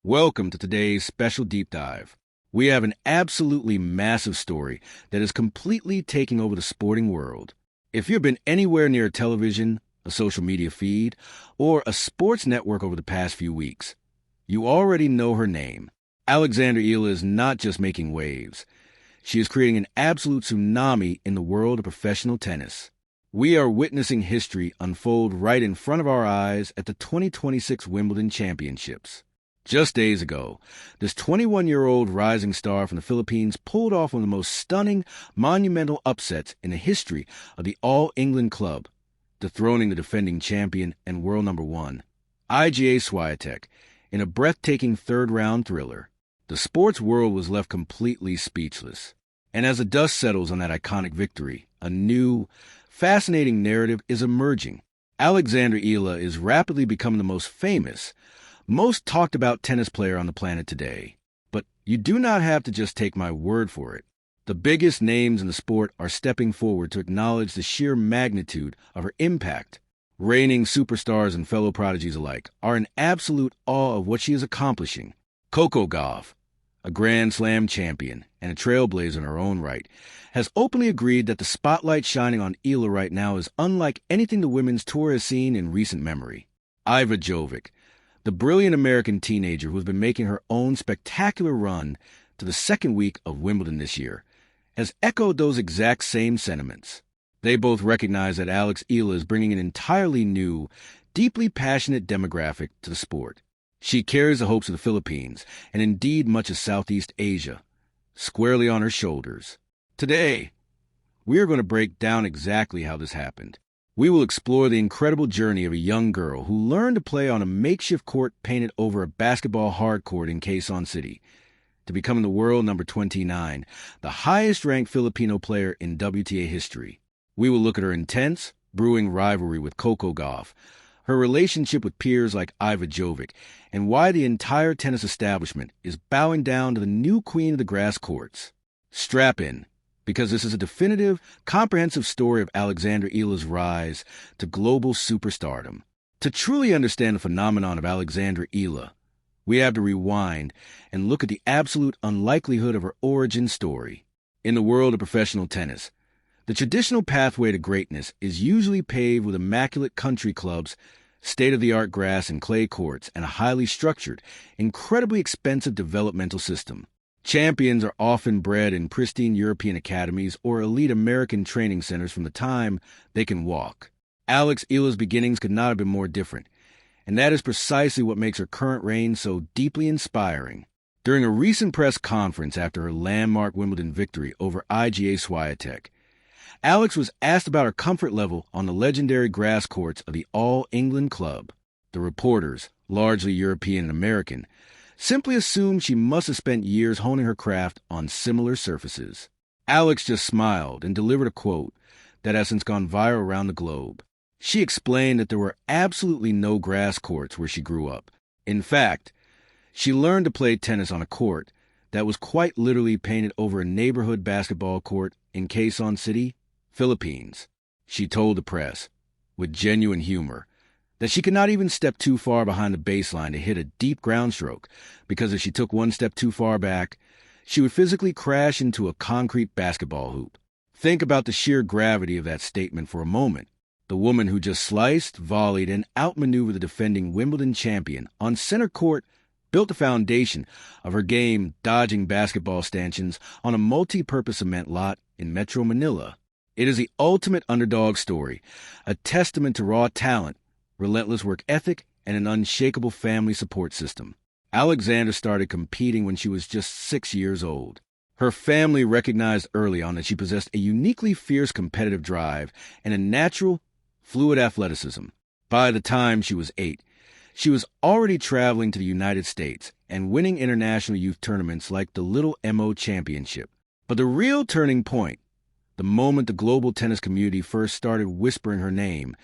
Welcome to today's special deep dive. We have an absolutely massive story that is completely taking over the sporting world. If you've been anywhere near a television, a social media feed, or a sports network over the past few weeks, you already know her name. Alexandra Eala is not just making waves. She is creating an absolute tsunami in the world of professional tennis. We are witnessing history unfold right in front of our eyes at the 2026 Wimbledon Championships. Just days ago, this 21-year-old rising star from the Philippines pulled off one of the most stunning, monumental upsets in the history of the All-England club, dethroning the defending champion and world number one, Iga Swiatek, in a breathtaking third-round thriller. The sports world was left completely speechless. And as the dust settles on that iconic victory, a new, fascinating narrative is emerging. Alexandra Eala is rapidly becoming the most famous, most talked about tennis player on the planet today. But you do not have to just take my word for it. The biggest names in the sport are stepping forward to acknowledge the sheer magnitude of her impact. Reigning superstars and fellow prodigies alike are in absolute awe of what she is accomplishing. Coco Gauff, a Grand Slam champion and a trailblazer in her own right, has openly agreed that the spotlight shining on Eala right now is unlike anything the women's tour has seen in recent memory. Iva Jovic, the brilliant American teenager who has been making her own spectacular run to the second week of Wimbledon this year, has echoed those exact same sentiments. They both recognize that Alex Eala is bringing an entirely new, deeply passionate demographic to the sport. She carries the hopes of the Philippines, and indeed much of Southeast Asia, squarely on her shoulders. Today, we are going to break down exactly how this happened. We will explore the incredible journey of a young girl who learned to play on a makeshift court painted over a basketball hardcourt in Quezon City, to becoming the world number 29, the highest-ranked Filipino player in WTA history. We will look at her intense, brewing rivalry with Coco Gauff, her relationship with peers like Iva Jovic, and why the entire tennis establishment is bowing down to the new queen of the grass courts. Strap in, because this is a definitive, comprehensive story of Alexandra Eala's rise to global superstardom. To truly understand the phenomenon of Alexandra Eala, we have to rewind and look at the absolute unlikelihood of her origin story. In the world of professional tennis, the traditional pathway to greatness is usually paved with immaculate country clubs, state-of-the-art grass and clay courts, and a highly structured, incredibly expensive developmental system. Champions are often bred in pristine European academies or elite American training centers from the time they can walk. Alex Eala's beginnings could not have been more different, and that is precisely what makes her current reign so deeply inspiring. During a recent press conference after her landmark Wimbledon victory over Iga Swiatek, Alex was asked about her comfort level on the legendary grass courts of the All-England club. The reporters, largely European and American, simply assumed she must have spent years honing her craft on similar surfaces. Alex just smiled and delivered a quote that has since gone viral around the globe. She explained that there were absolutely no grass courts where she grew up. In fact, she learned to play tennis on a court that was quite literally painted over a neighborhood basketball court in Quezon City, Philippines. She told the press, with genuine humor, that she could not even step too far behind the baseline to hit a deep ground stroke, because if she took one step too far back, she would physically crash into a concrete basketball hoop. Think about the sheer gravity of that statement for a moment. The woman who just sliced, volleyed, and outmaneuvered the defending Wimbledon champion on center court built the foundation of her game dodging basketball stanchions on a multi-purpose cement lot in Metro Manila. It is the ultimate underdog story, a testament to raw talent, relentless work ethic, and an unshakable family support system. Alexandra started competing when she was just 6 years old. Her family recognized early on that she possessed a uniquely fierce competitive drive and a natural, fluid athleticism. By the time she was 8, she was already traveling to the United States and winning international youth tournaments like the Little MO Championship. But the real turning point, the moment the global tennis community first started whispering her name,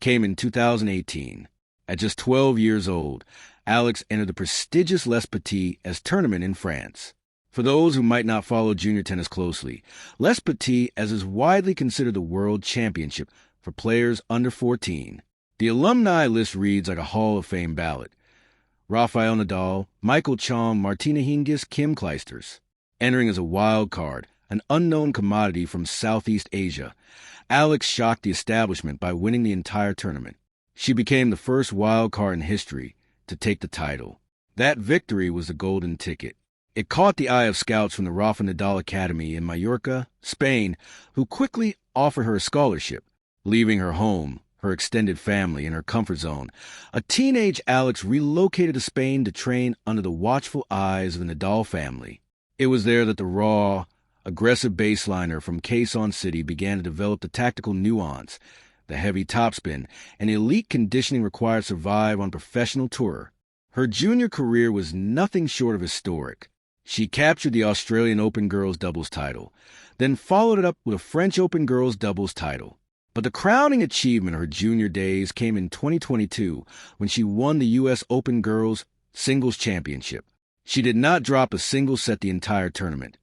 came in 2018. At just 12 years old, Alex entered the prestigious Les Petits as tournament in France. For those who might not follow junior tennis closely, Les Petits as is widely considered the world championship for players under 14. The alumni list reads like a Hall of Fame ballot, Rafael Nadal, Michael Chong, Martina Hingis, Kim Clijsters. Entering as a wild card, an unknown commodity from Southeast Asia, Alex shocked the establishment by winning the entire tournament. She became the first wild card in history to take the title. That victory was the golden ticket. It caught the eye of scouts from the Rafa Nadal Academy in Mallorca, Spain, who quickly offered her a scholarship. Leaving her home, her extended family, and her comfort zone, a teenage Alex relocated to Spain to train under the watchful eyes of the Nadal family. It was there that the raw, aggressive baseliner from Quezon City began to develop the tactical nuance, the heavy topspin, and elite conditioning required to survive on professional tour. Her junior career was nothing short of historic. She captured the Australian Open girls doubles title, then followed it up with a French Open girls doubles title. But the crowning achievement of her junior days came in 2022 when she won the U.S. Open girls singles championship. She did not drop a single set the entire tournament,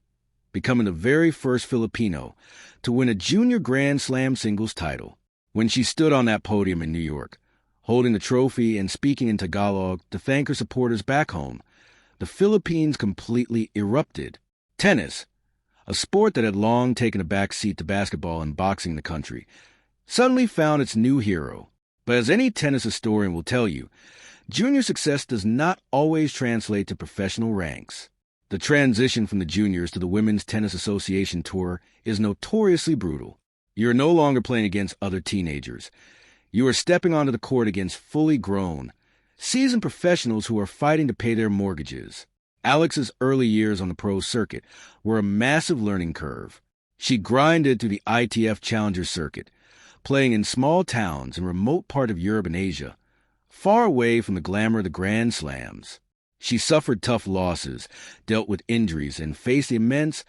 becoming the very first Filipino to win a junior Grand Slam singles title. When she stood on that podium in New York, holding the trophy and speaking in Tagalog to thank her supporters back home, the Philippines completely erupted. Tennis, a sport that had long taken a back seat to basketball and boxing in the country, suddenly found its new hero. But as any tennis historian will tell you, junior success does not always translate to professional ranks. The transition from the juniors to the Women's Tennis Association Tour is notoriously brutal. You are no longer playing against other teenagers. You are stepping onto the court against fully grown, seasoned professionals who are fighting to pay their mortgages. Alex's early years on the pro circuit were a massive learning curve. She grinded through the ITF Challenger Circuit, playing in small towns in remote parts of Europe and Asia, far away from the glamour of the Grand Slams. She suffered tough losses, dealt with injuries, and faced the immense,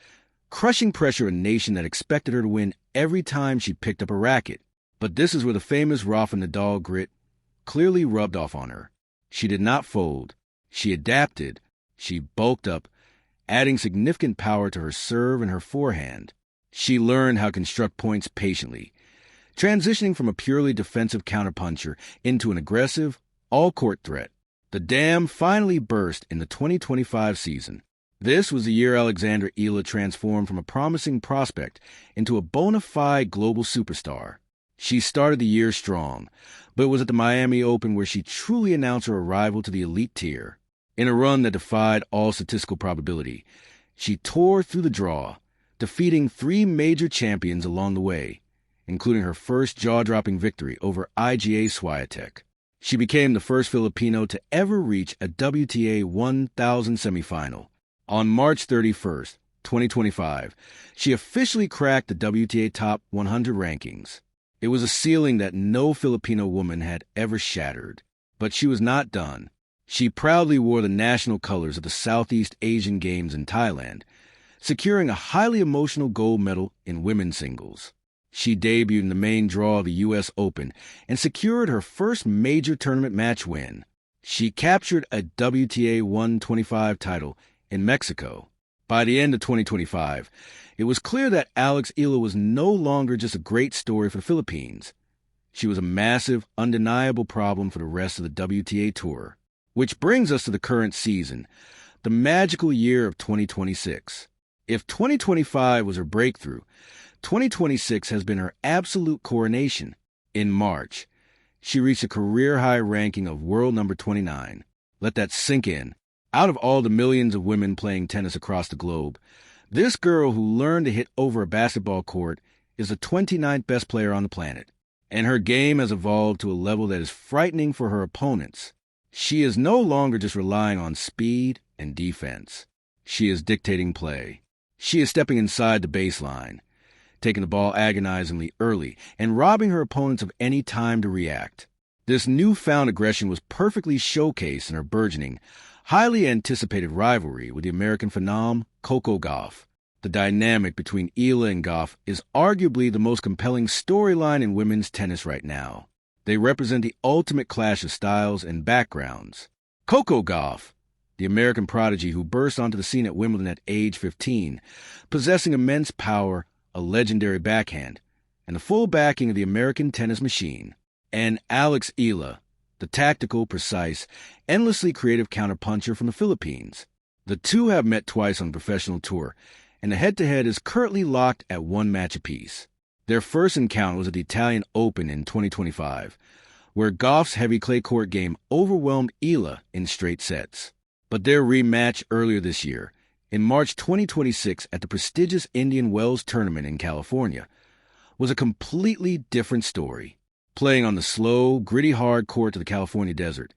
crushing pressure of a nation that expected her to win every time she picked up a racket. But this is where the famous Rafa Nadal grit clearly rubbed off on her. She did not fold. She adapted. She bulked up, adding significant power to her serve and her forehand. She learned how to construct points patiently, transitioning from a purely defensive counterpuncher into an aggressive, all-court threat. The dam finally burst in the 2025 season. This was the year Alexandra Eala transformed from a promising prospect into a bona fide global superstar. She started the year strong, but it was at the Miami Open where she truly announced her arrival to the elite tier. In a run that defied all statistical probability, she tore through the draw, defeating 3 major champions along the way, including her first jaw-dropping victory over Iga Swiatek. She became the first Filipino to ever reach a WTA 1000 semifinal. On March 31st, 2025, she officially cracked the WTA Top 100 rankings. It was a ceiling that no Filipino woman had ever shattered. But she was not done. She proudly wore the national colors of the Southeast Asian Games in Thailand, securing a highly emotional gold medal in women's singles. She debuted in the main draw of the U.S. Open and secured her first major tournament match win. She captured a WTA 125 title in Mexico. By the end of 2025, it was clear that Alex Eala was no longer just a great story for the Philippines. She was a massive, undeniable problem for the rest of the WTA Tour. Which brings us to the current season, the magical year of 2026. If 2025 was her breakthrough, 2026 has been her absolute coronation. In March, she reached a career-high ranking of world number 29. Let that sink in. Out of all the millions of women playing tennis across the globe, this girl who learned to hit over a basketball court is the 29th best player on the planet. And her game has evolved to a level that is frightening for her opponents. She is no longer just relying on speed and defense. She is dictating play. She is stepping inside the baseline, taking the ball agonizingly early, and robbing her opponents of any time to react. This newfound aggression was perfectly showcased in her burgeoning, highly anticipated rivalry with the American phenom Coco Gauff. The dynamic between Eala and Gauff is arguably the most compelling storyline in women's tennis right now. They represent the ultimate clash of styles and backgrounds. Coco Gauff, the American prodigy who burst onto the scene at Wimbledon at age 15, possessing immense power, a legendary backhand, and the full backing of the American tennis machine. And Alex Eala, the tactical, precise, endlessly creative counterpuncher from the Philippines. The two have met twice on the professional tour, and the head-to-head is currently locked at one match apiece. Their first encounter was at the Italian Open in 2025, where Gauff's heavy clay court game overwhelmed Eala in straight sets. But their rematch earlier this year, in March 2026 at the prestigious Indian Wells Tournament in California, was a completely different story. Playing on the slow, gritty hard court of the California desert,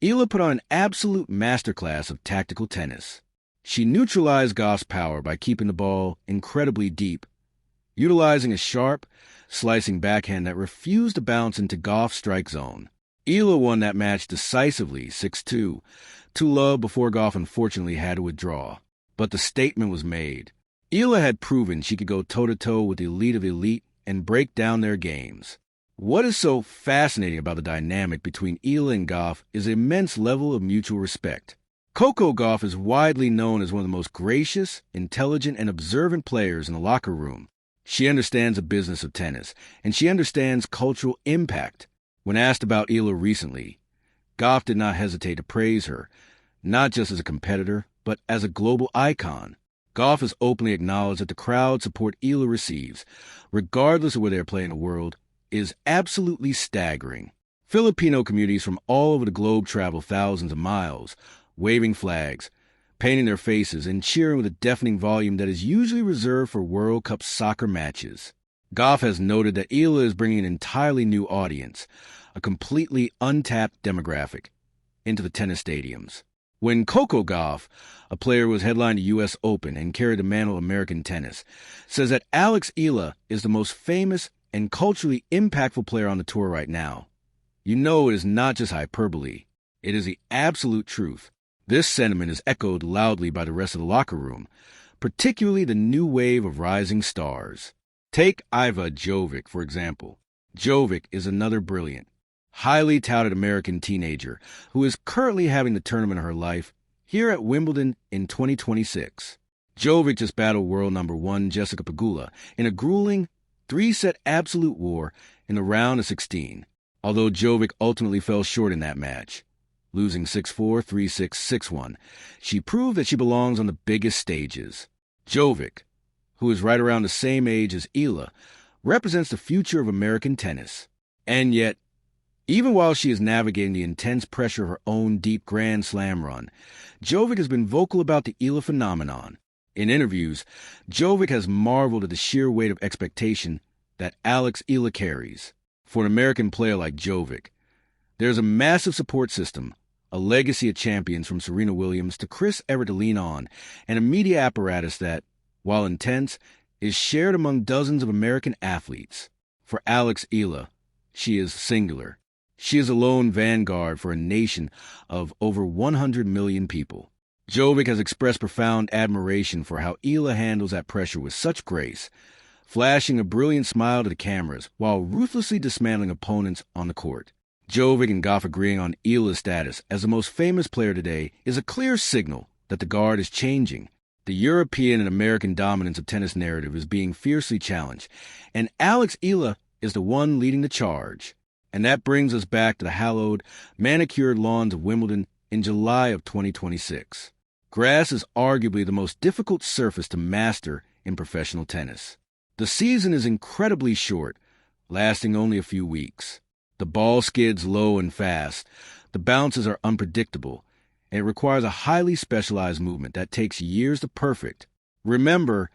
Eala put on an absolute masterclass of tactical tennis. She neutralized Gauff's power by keeping the ball incredibly deep, utilizing a sharp, slicing backhand that refused to bounce into Gauff's strike zone. Eala won that match decisively 6-2, to love before Gauff unfortunately had to withdraw. But the statement was made. Eala had proven she could go toe-to-toe with the elite of elite and break down their games. What is so fascinating about the dynamic between Eala and Gauff is the immense level of mutual respect. Coco Gauff is widely known as one of the most gracious, intelligent, and observant players in the locker room. She understands the business of tennis, and she understands cultural impact. When asked about Eala recently, Gauff did not hesitate to praise her, not just as a competitor, but as a global icon. Gauff has openly acknowledged that the crowd support Eala receives, regardless of where they're playing in the world, is absolutely staggering. Filipino communities from all over the globe travel thousands of miles, waving flags, painting their faces, and cheering with a deafening volume that is usually reserved for World Cup soccer matches. Gauff has noted that Eala is bringing an entirely new audience, a completely untapped demographic, into the tennis stadiums. When Coco Gauff, a player who has headlined the U.S. Open and carried the mantle of American tennis, says that Alex Eala is the most famous and culturally impactful player on the tour right now, you know it is not just hyperbole. It is the absolute truth. This sentiment is echoed loudly by the rest of the locker room, particularly the new wave of rising stars. Take Iva Jovic, for example. Jovic is another brilliant, highly touted American teenager who is currently having the tournament of her life here at Wimbledon in 2026. Jovic just battled world number 1 Jessica Pegula in a grueling 3-set absolute war in the round of 16, although Jovic ultimately fell short in that match, losing 6-4, 3-6, 6-1. She proved that she belongs on the biggest stages. Jovic, who is right around the same age as Eala, represents the future of American tennis. And yet, even while she is navigating the intense pressure of her own deep Grand Slam run, Jovic has been vocal about the Eala phenomenon. In interviews, Jovic has marveled at the sheer weight of expectation that Alex Eala carries. For an American player like Jovic, there's a massive support system, a legacy of champions from Serena Williams to Chris Evert to lean on, and a media apparatus that, while intense, is shared among dozens of American athletes. For Alex Eala, she is singular. She is a lone vanguard for a nation of over 100 million people. Jovic has expressed profound admiration for how Eala handles that pressure with such grace, flashing a brilliant smile to the cameras while ruthlessly dismantling opponents on the court. Jovic and Gauff agreeing on Eala's status as the most famous player today is a clear signal that the guard is changing. The European and American dominance of tennis narrative is being fiercely challenged, and Alex Eala is the one leading the charge. And that brings us back to the hallowed, manicured lawns of Wimbledon in July of 2026. Grass is arguably the most difficult surface to master in professional tennis. The season is incredibly short, lasting only a few weeks. The ball skids low and fast, the bounces are unpredictable, and it requires a highly specialized movement that takes years to perfect. Remember,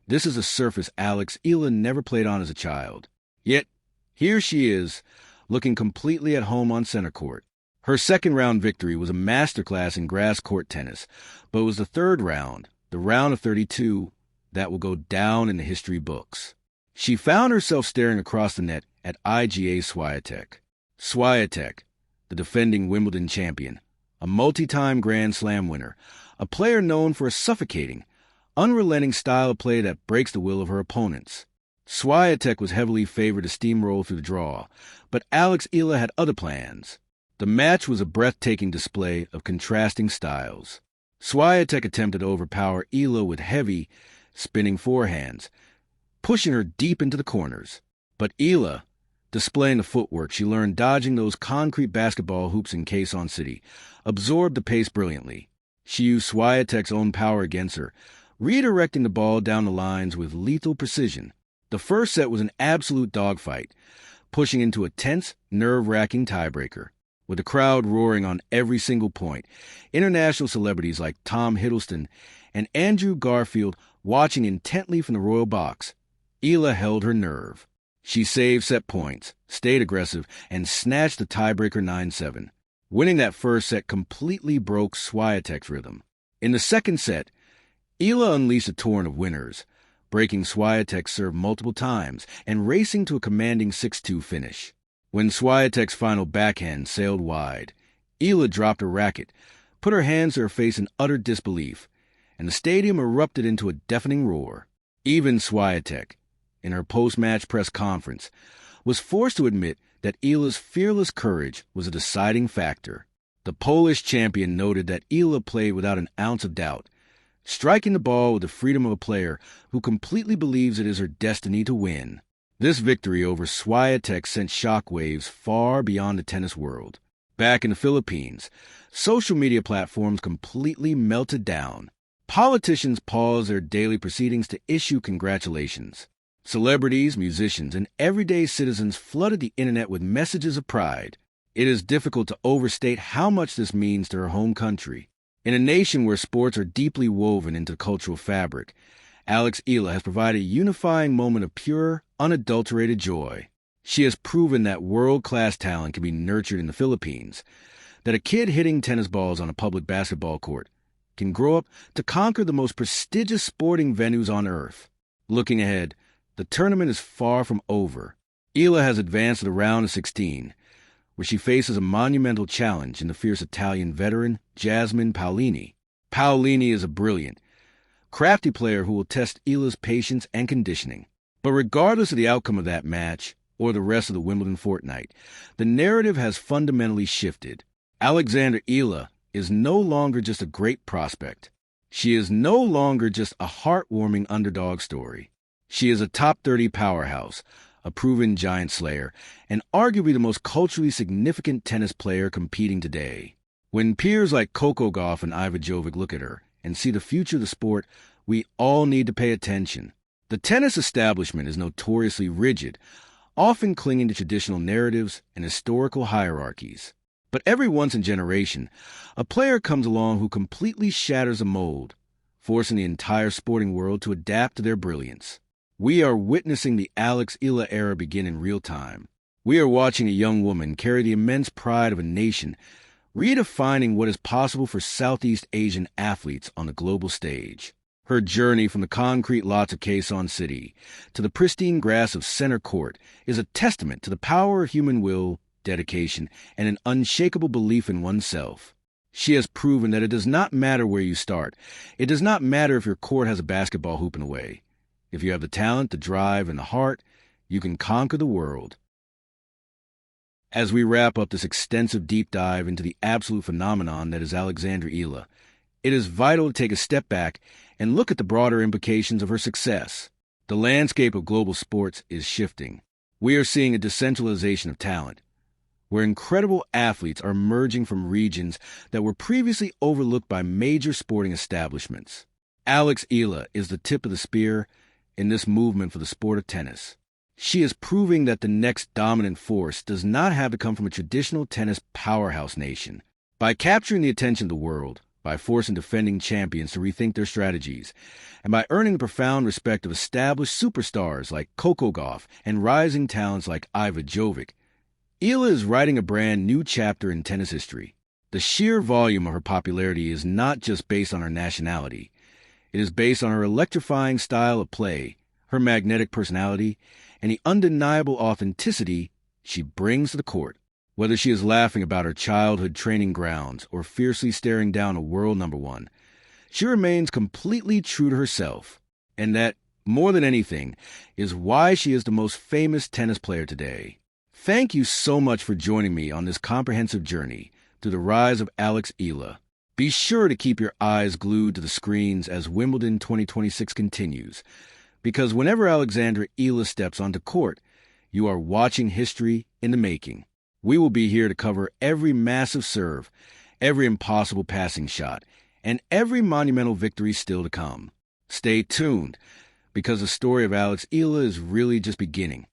this is a surface Alex Eala never played on as a child. Yet, here she is, looking completely at home on center court. Her second-round victory was a masterclass in grass court tennis, but it was the third round, the round of 32, that will go down in the history books. She found herself staring across the net at Iga Swiatek. Swiatek, the defending Wimbledon champion, a multi-time Grand Slam winner, a player known for a suffocating, unrelenting style of play that breaks the will of her opponents. Swiatek was heavily favored to steamroll through the draw, but Alex Eala had other plans. The match was a breathtaking display of contrasting styles. Swiatek attempted to overpower Eala with heavy, spinning forehands, pushing her deep into the corners. But Eala, Displaying the footwork she learned dodging those concrete basketball hoops in Quezon City, absorbed the pace brilliantly. She used Swiatek's own power against her, redirecting the ball down the lines with lethal precision. The first set was an absolute dogfight, pushing into a tense, nerve-wracking tiebreaker. With the crowd roaring on every single point, international celebrities like Tom Hiddleston and Andrew Garfield watching intently from the royal box, Eala held her nerve. She saved set points, stayed aggressive, and snatched the tiebreaker 9-7. Winning that first set completely broke Swiatek's rhythm. In the second set, Eala unleashed a torrent of winners, breaking Swiatek's serve multiple times and racing to a commanding 6-2 finish. When Swiatek's final backhand sailed wide, Eala dropped her racket, put her hands to her face in utter disbelief, and the stadium erupted into a deafening roar. Even Swiatek, in her post-match press conference, was forced to admit that Eala's fearless courage was a deciding factor. The Polish champion noted that Eala played without an ounce of doubt, striking the ball with the freedom of a player who completely believes it is her destiny to win. This victory over Swiatek sent shockwaves far beyond the tennis world. Back in the Philippines, social media platforms completely melted down. Politicians paused their daily proceedings to issue congratulations. Celebrities, musicians, and everyday citizens flooded the internet with messages of pride. It is difficult to overstate how much this means to her home country. In a nation where sports are deeply woven into the cultural fabric, Alex Eala has provided a unifying moment of pure, unadulterated joy. She has proven that world-class talent can be nurtured in the Philippines, that a kid hitting tennis balls on a public basketball court can grow up to conquer the most prestigious sporting venues on earth. Looking ahead, the tournament is far from over. Eala has advanced to the round of 16, where she faces a monumental challenge in the fierce Italian veteran Jasmine Paolini. Paolini is a brilliant, crafty player who will test Eala's patience and conditioning. But regardless of the outcome of that match, or the rest of the Wimbledon fortnight, the narrative has fundamentally shifted. Alexandra Eala is no longer just a great prospect. She is no longer just a heartwarming underdog story. She is a top 30 powerhouse, a proven giant slayer, and arguably the most culturally significant tennis player competing today. When peers like Coco Gauff and Iva Jovic look at her and see the future of the sport, we all need to pay attention. The tennis establishment is notoriously rigid, often clinging to traditional narratives and historical hierarchies. But every once in a generation, a player comes along who completely shatters a mold, forcing the entire sporting world to adapt to their brilliance. We are witnessing the Alex Eala era begin in real time. We are watching a young woman carry the immense pride of a nation, redefining what is possible for Southeast Asian athletes on the global stage. Her journey from the concrete lots of Quezon City to the pristine grass of center court is a testament to the power of human will, dedication, and an unshakable belief in oneself. She has proven that it does not matter where you start. It does not matter if your court has a basketball hoop in the way. If you have the talent, the drive, and the heart, you can conquer the world. As we wrap up this extensive deep dive into the absolute phenomenon that is Alexandra Eala, it is vital to take a step back and look at the broader implications of her success. The landscape of global sports is shifting. We are seeing a decentralization of talent, where incredible athletes are emerging from regions that were previously overlooked by major sporting establishments. Alex Eala is the tip of the spear in this movement for the sport of tennis. She is proving that the next dominant force does not have to come from a traditional tennis powerhouse nation. By capturing the attention of the world, by forcing defending champions to rethink their strategies, and by earning the profound respect of established superstars like Coco Gauff and rising talents like Iva Jovic, Eala is writing a brand new chapter in tennis history. The sheer volume of her popularity is not just based on her nationality. It is based on her electrifying style of play, her magnetic personality, and the undeniable authenticity she brings to the court. Whether she is laughing about her childhood training grounds or fiercely staring down a world number one, she remains completely true to herself. And that, more than anything, is why she is the most famous tennis player today. Thank you so much for joining me on this comprehensive journey through the rise of Alex Eala. Be sure to keep your eyes glued to the screens as Wimbledon 2026 continues, because whenever Alexandra Eala steps onto court, You are watching history in the making. We will be here to cover every massive serve, every impossible passing shot, and every monumental victory still to come. Stay tuned, because the story of Alex Eala is really just beginning.